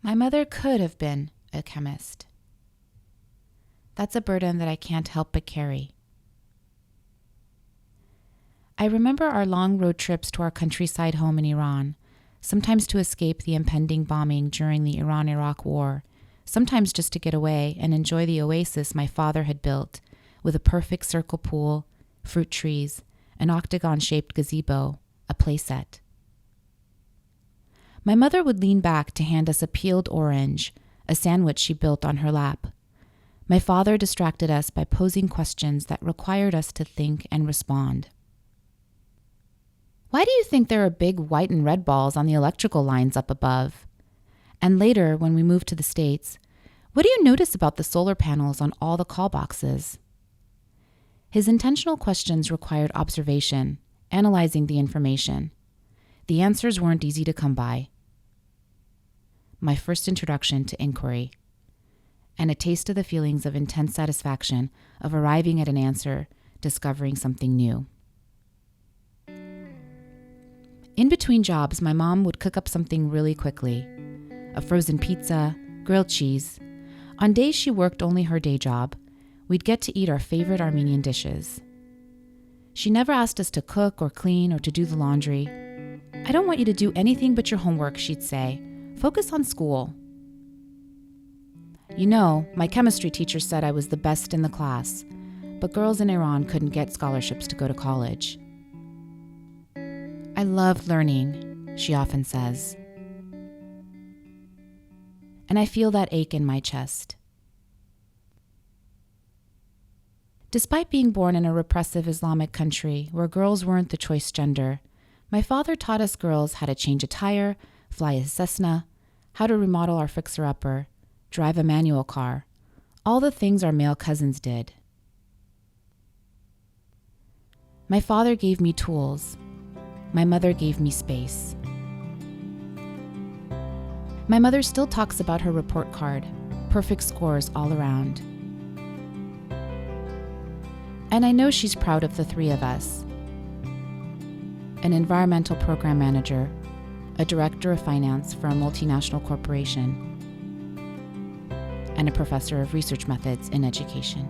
My mother could have been a chemist. That's a burden that I can't help but carry. I remember our long road trips to our countryside home in Iran, sometimes to escape the impending bombing during the Iran-Iraq War, sometimes just to get away and enjoy the oasis my father had built with a perfect circle pool, fruit trees, an octagon-shaped gazebo, a playset. My mother would lean back to hand us a peeled orange, a sandwich she built on her lap. My father distracted us by posing questions that required us to think and respond. Why do you think there are big white and red balls on the electrical lines up above? And later, when we moved to the States, what do you notice about the solar panels on all the call boxes? His intentional questions required observation, analyzing the information. The answers weren't easy to come by. My first introduction to inquiry, and a taste of the feelings of intense satisfaction of arriving at an answer, discovering something new. In between jobs, my mom would cook up something really quickly. A frozen pizza, grilled cheese. On days she worked only her day job, we'd get to eat our favorite Armenian dishes. She never asked us to cook or clean or to do the laundry. I don't want you to do anything but your homework, she'd say. Focus on school. You know, my chemistry teacher said I was the best in the class, but girls in Iran couldn't get scholarships to go to college. I love learning, she often says. And I feel that ache in my chest. Despite being born in a repressive Islamic country where girls weren't the choice gender, my father taught us girls how to change a tire, fly a Cessna, how to remodel our fixer-upper, drive a manual car, all the things our male cousins did. My father gave me tools. My mother gave me space. My mother still talks about her report card, perfect scores all around. And I know she's proud of the three of us. An environmental program manager, a director of finance for a multinational corporation, and a professor of research methods in education.